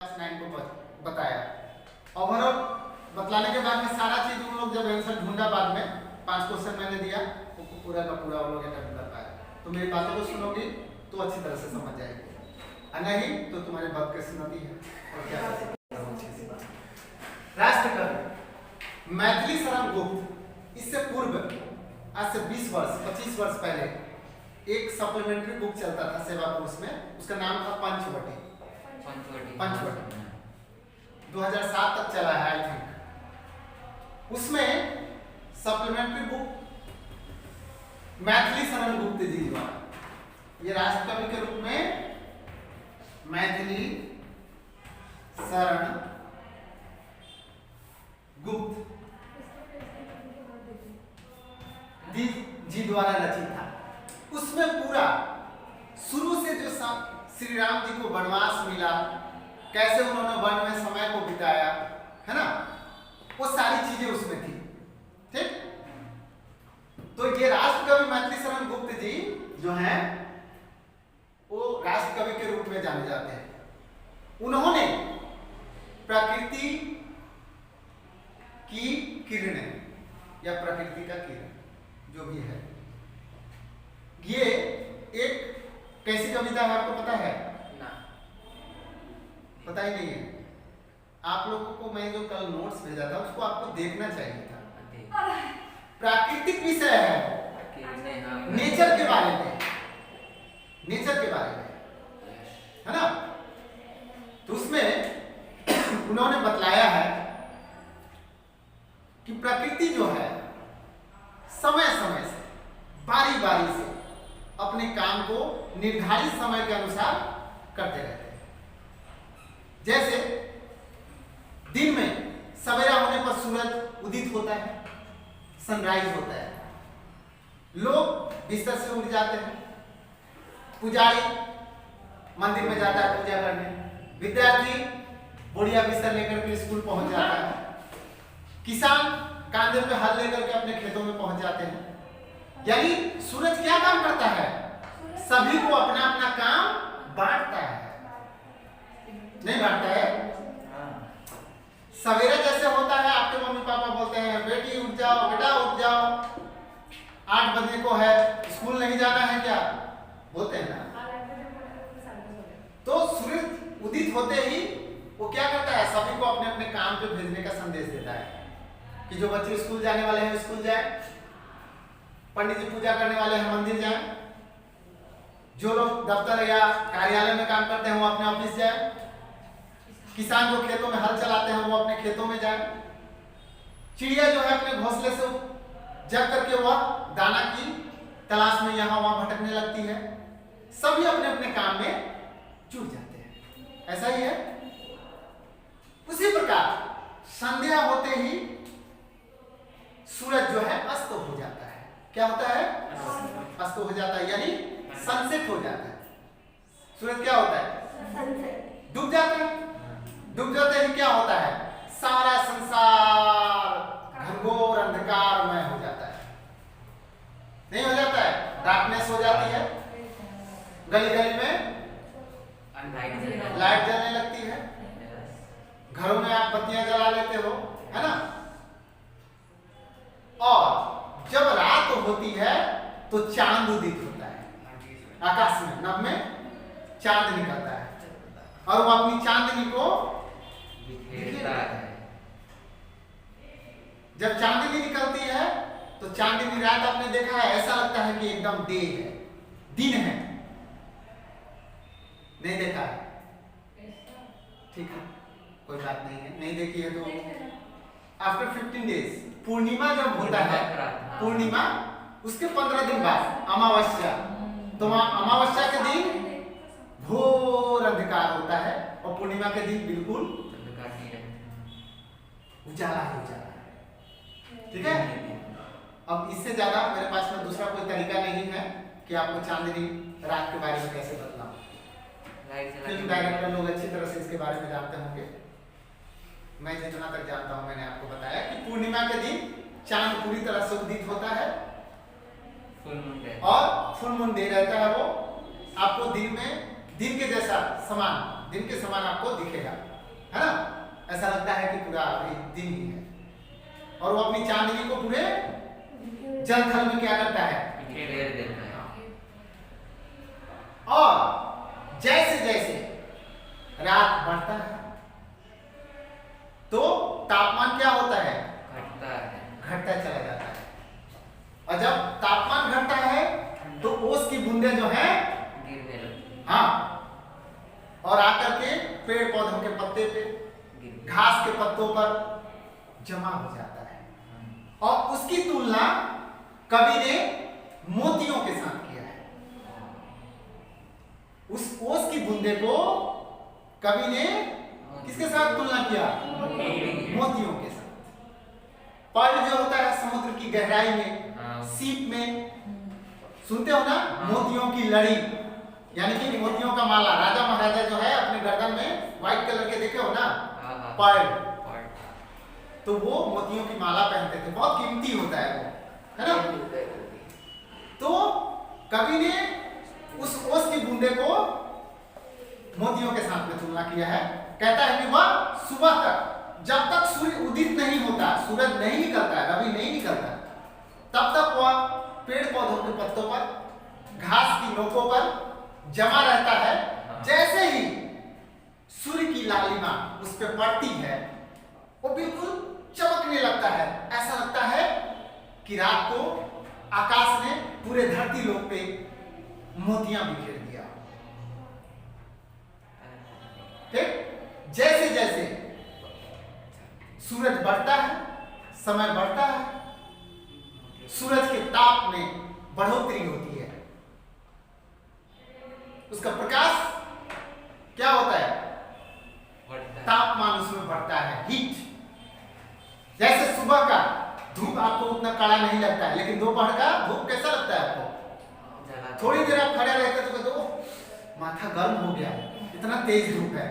Class 9 को बताया। Overall बतलाने के बाद में सारा चीज उन लोग जब आंसर ढूंढा बाद में 5 क्वेश्चन मैंने दिया वो पूरा का पूरा वो लोग अटेम्प्ट कर पाए। तो मेरी बातों को सुनोगी तो अच्छी तरह से समझ जाएगी, और नहीं तो तुम्हारे बदकिस्मती है। और क्या राष्ट्रकवि मैथिली शरण गुप्त इससे पूर्व आज से 20 वर्ष 25 वर्ष पहले एक सप्लीमेंट्री बुक चलता था सेवा कोर्स में, उसका नाम था पंचवटी। 2007 तक चला है आई थिंक। उसमें सप्लीमेंट्री बुक मैथिली शरण गुप्त जी द्वारा, ये राष्ट्रकवि के रूप में मैथिली शरण गुप्त जी द्वारा रचित था। उसमें पूरा शुरू से जो श्री राम जी को वनवास मिला, कैसे उन्होंने वन में समय को बिताया, है ना, वो सारी चीजें उसमें थी। ठीक, तो ये राष्ट्रकवि मैथिली शरण गुप्त जी जो हैं वो राष्ट्रकवि के रूप में जाने जाते हैं। उन्होंने प्रकृति की किरणें या प्रकृति का किरण जो भी है, ये एक कैसी कविता है आपको पता है ना? पता ही नहीं है। आप लोगों को मैं जो कल नोट्स भेजा था उसको आपको देखना चाहिए था। प्राकृतिक विषय है, नेचर के बारे में, नेचर के बारे में, है ना। तो उसमें उन्होंने बतलाया है कि प्रकृति जो है समय समय से बारी बारी से अपने काम को निर्धारित समय के अनुसार करते रहते हैं। जैसे दिन में सवेरा होने पर सूरज उदित होता है, सनराइज होता है, लोग बिस्तर से उठ जाते हैं, पुजारी मंदिर में जाता है पूजा करने, विद्यार्थी बढ़िया बिस्तर लेकर के स्कूल पहुंच जाता है, किसान कांधे पे हल लेकर के अपने खेतों में पहुंच जाते हैं। यानी सूरज क्या काम करता है? सभी को अपना अपना काम बांटता है, नहीं बांटता है? सवेरे जैसे होता है, आपके मम्मी पापा बोलते हैं बेटी उठ जाओ, बेटा उठ जाओ, 8 बजे को है, स्कूल नहीं जाना है क्या, बोलते हैं ना। तो सूरज उदित होते ही वो क्या करता है? सभी को अपने अपने काम पे भेजने का संदेश देता है कि जो बच्चे स्कूल जाने वाले हैं स्कूल जाए, पंडित जी पूजा करने वाले हैं मंदिर जाएं, जो लोग दफ्तर या कार्यालय में काम करते हैं वो अपने ऑफिस जाएं, किसान जो खेतों में हल चलाते हैं वो अपने खेतों में जाएं, चिड़िया जो है अपने घोंसले से जग करके वह दाना की तलाश में यहाँ वहां भटकने लगती है। सभी अपने अपने काम में जुट जाते हैं, ऐसा ही है। उसी प्रकार संध्या होते ही सूरज जो है अस्त हो जाता है। क्या होता है? अस्त हो जाता है, यानी सनसेट हो जाता है। सूरज क्या होता है? डूब जाता है। डूब जाते ही क्या होता है? सारा संसार घनघोर अंधकारमय हो जाता है, नहीं हो जाता है? डार्कनेस हो जाती है, गली गली में लाइट जलने लगती है, घरों में आप बत्तियां जला लेते हो, है ना। और जब रात होती है तो चांद उदित होता है, आकाश में नभ में चांद निकलता है और वो अपनी चांदनी को बिखेरता है। जब चांदनी निकलती है तो चांदनी रात आपने देखा है, ऐसा लगता है कि एकदम डे है, दिन है, नहीं देखा है? ठीक है, कोई बात नहीं है, नहीं देखी है तो आफ्टर 15 डेज पूर्णिमा जब होता है, पूर्णिमा उसके 15 दिन बाद अमावस्या, तो अमावस्या के दिन घोर अंधकार होता है और पूर्णिमा के दिन बिल्कुल उजाला ही उजाला है। ठीक है, अब इससे ज्यादा मेरे पास में दूसरा कोई तरीका नहीं है कि आपको चांदनी रात के बारे में कैसे बतलाऊं। फिल्म डायरेक्टर लोग अच्छी तरह से इसके बारे में जानते होंगे। मैं जितना तक जानता हूं मैंने आपको बताया कि पूर्णिमा के दिन चांद पूरी तरह से उदित होता है और फुल मून डे रहता है। वो आपको दिन में दिन के जैसा समान, दिन के समान आपको दिखेगा। दिन ही है, और वो अपनी चांदनी को पूरे जल थल में क्या करता है, घेर देता है। और जैसे जैसे रात बढ़ता है तो तापमान क्या होता है, घटता चला जाता है। और जब तापमान घटता है तो ओस की बूंदें जो है गिरने लगती हाँ, और आकर के पेड़ पौधों के पत्ते पे, घास के पत्तों पर जमा हो जाता है। और उसकी तुलना कवि ने मोतियों के साथ किया है। उस ओस की बूंदे को कवि ने किसके साथ तुलना किया, मोतियों के साथ। पर्ल जो होता है समुद्र की गहराई में, सीप में सुनते हो ना, मोतियों की लड़ी, यानी कि मोतियों का माला। राजा महाराजा जो है अपने गर्दन में व्हाइट कलर के देखे हो ना, पर्ल, तो वो मोतियों की माला पहनते थे, बहुत कीमती होता है वो, है ना। तो कवि ने उस ओस की बूंदे को मोतियों के साथ में तुलना किया है। कहता है कि वह सुबह तक, जब तक सूर्य उदित नहीं होता, सूरज नहीं निकलता, रवि नहीं निकलता, तब तक वह पेड़ पौधों के पत्तों पर, घास की नोकों पर जमा रहता है। जैसे ही सूर्य की लालिमा उस पर पड़ती है वो बिल्कुल चमकने लगता है। ऐसा लगता है कि रात को आकाश ने पूरे धरती लोक पे मोतियां बिखेर दिया। ठीक, जैसे जैसे सूरज बढ़ता है, समय बढ़ता है, सूरज के ताप में बढ़ोतरी होती है, उसका प्रकाश क्या होता है, तापमान उसमें बढ़ता है, हीट। जैसे सुबह का धूप आपको उतना कड़ा नहीं लगता है, लेकिन दोपहर का धूप कैसा लगता है आपको, थोड़ी देर आप खड़े रहते तो कहते हो माथा गर्म हो गया, इतना तेज धूप है।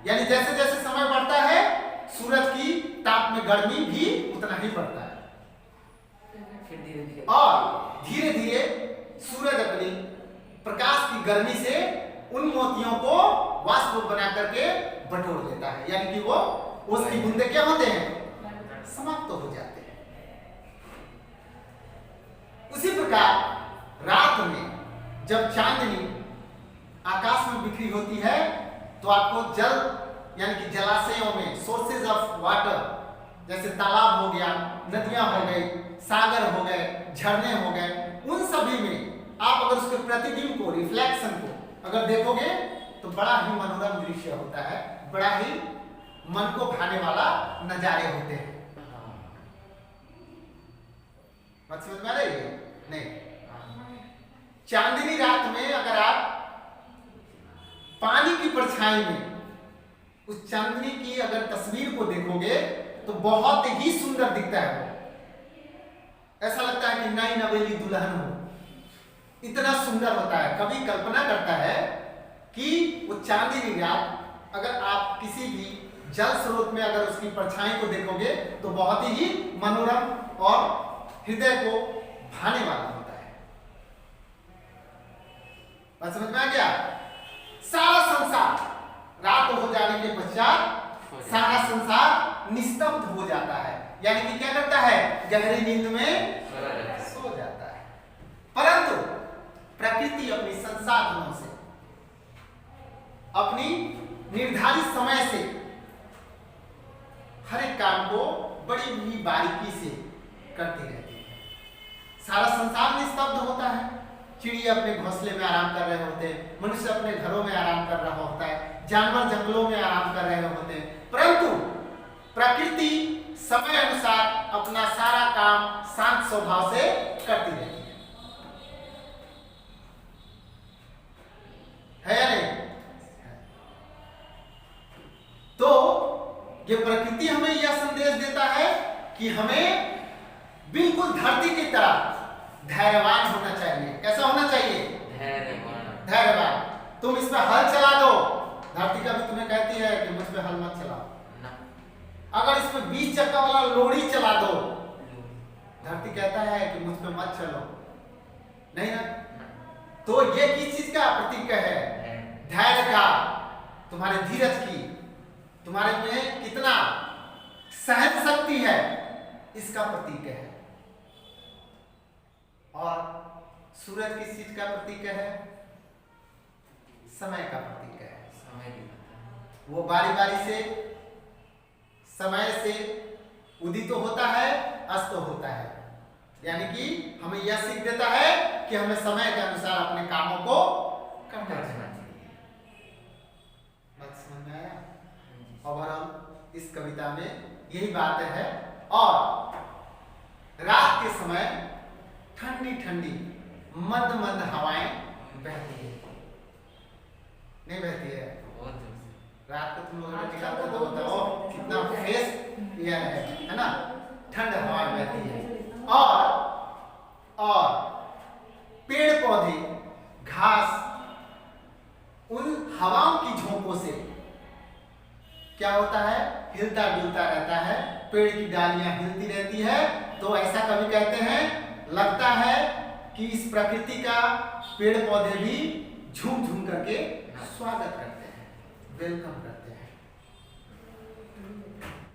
यानी जैसे जैसे समय बढ़ता है सूरज की ताप में गर्मी भी उतना ही बढ़ता है, और धीरे धीरे सूरज अपनी प्रकाश की गर्मी से उन मोतियों को वाष्प बना करके बटोर लेता है, यानी कि वो उसकी बूंदे क्या होते हैं, समाप्त हो जाते हैं। उसी प्रकार रात में जब चांदनी आकाश में बिखरी होती है तो आपको जल, यानी कि जलाशयों में, सोर्सेज ऑफ वाटर, जैसे तालाब हो गया, नदियां हो गई, सागर हो गए, झरने हो गए, उन सभी में आप अगर उसके प्रतिबिंब को, रिफ्लेक्शन को अगर देखोगे तो बड़ा ही मनोरम दृश्य होता है, बड़ा ही मन को भाने वाला नजारे होते हैं। बात समझ में आ रही है? नहीं, चांदनी रात में अगर आप पानी की परछाई में उस चांदनी की अगर तस्वीर को देखोगे तो बहुत ही सुंदर दिखता है वो। ऐसा लगता है कि नई नवेली दुल्हन हो, इतना सुंदर होता है। कभी कल्पना करता है कि वो चांदनी रात अगर आप किसी भी जल स्रोत में अगर उसकी परछाई को देखोगे तो बहुत ही मनोरम और हृदय को भाने वाला होता है। बात समझ में आ गया? सारा संसार रात हो जाने के पश्चात सारा संसार निस्तब्ध हो जाता है, यानी कि क्या करता है, गहरी नींद में सो जाता है। परंतु प्रकृति अपनी संसाधनों से, अपनी निर्धारित समय से हर एक काम को बड़ी ही बारीकी से करती रहती है। सारा संसार निस्तब्ध होता है, चिड़िया अपने घोंसले में आराम कर रहे होते हैं, मनुष्य अपने घरों में आराम कर रहा होता है, जानवर जंगलों में आराम कर रहे होते हैं, परंतु प्रकृति समय अनुसार अपना सारा काम शांत स्वभाव से करती रहती है या नहीं? तो ये प्रकृति हमें यह संदेश देता है कि हमें बिल्कुल धरती की तरह धैर्यवान होना चाहिए। कैसा होना चाहिए? धैर्यवान। तुम इस पे हल चला दो, धरती कभी तुम्हें कहती है कि मुझ पे हल मत चलाओ। अगर इस पे 20 चक्का वाला लोरी चला दो, धरती कहता है कि मुझ पे मत चलो, नहीं ना? तो ये किस चीज का प्रतीक है? धैर्य का, तुम्हारे धीरज की, तुम्हारे में कितना सहन शक्ति है, इसका प्रतीक है। और सूरज किस चीज का प्रतीक है? समय का प्रतीक है। समय की बात है। वो बारी बारी से समय से उदित होता है, अस्त होता है। यानी कि हमें यह सीख देता है कि हमें समय के अनुसार अपने कामों को करना चाहिए। बात समझ में आया? ओवरऑल इस कविता में यही बात है। और रात के समय ठंडी ठंडी मंद मंद हवाएं बहती है, नहीं बहती है? बहुत दूर से। रात को तुम लोग निकलते तो होता हो कितना फ्रेश एयर है ना, ठंड हवाएं बहती है। और पेड़ पौधे घास उन हवाओं की झोंकों से क्या होता है? हिलता डुलता रहता है, पेड़ की डालियां हिलती रहती है। तो ऐसा कवि कहते हैं, लगता है कि इस प्रकृति का पेड़ पौधे भी झूम झूम करके स्वागत करते हैं, वेलकम करते हैं।